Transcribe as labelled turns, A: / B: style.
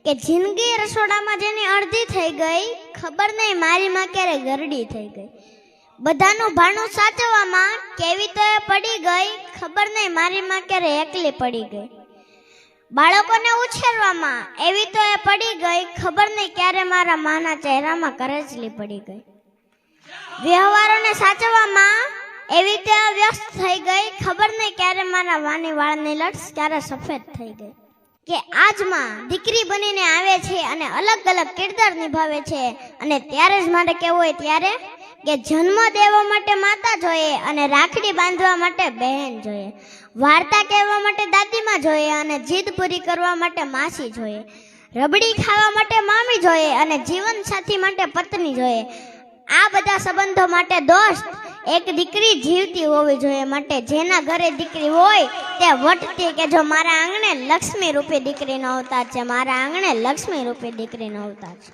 A: કે જિંદગી રસોડામાં જેની અડધી થઈ ગઈ, ખબર નહીં મારી માં ક્યારે ગરડી થઈ ગઈ. બધાનું ભાણું સાચવવામાં કેવી તો એ પડી ગઈ, ખબર નહીં મારી માં ક્યારે એકલી પડી ગઈ. બાળકોને ઉછેરવામાં એવી તો એ પડી ગઈ, ખબર નહીં ક્યારે મારા માના ચહેરામાં કરચલી પડી ગઈ. વ્યવહારોને સાચવવામાં એવી તો વ્યસ્ત થઈ ગઈ, ખબર નહીં ક્યારે મારા વાની વાળની લટ્સ ક્યારે સફેદ થઈ ગઈ. કે આજમાં દીકરી બનીને આવે છે અને અલગ અલગ કિરદાર નિભાવે છે, અને ત્યારે જ મારે કેવું હોય ત્યારે કે જન્મ દેવા માટે માતા જોઈએ અને રાખડી બાંધવા માટે બહેન જોઈએ, વાર્તા કહેવા માટે દાદીમાં જોઈએ અને જીદ પૂરી કરવા માટે માસી જોઈએ, રબડી ખાવા માટે મામી જોઈએ અને જીવન સાથી માટે પત્ની જોઈએ. આ બધા સંબંધો માટે દોસ્ત એક દીકરી જીવતી હોવી જોઈએ. માટે જેના ઘરે દીકરી હોય તે વટતી કે જો મારા આંગણે લક્ષ્મી રૂપી દીકરીનો અવતાર છે, મારા આંગણે લક્ષ્મી રૂપી દીકરીનો અવતાર છે.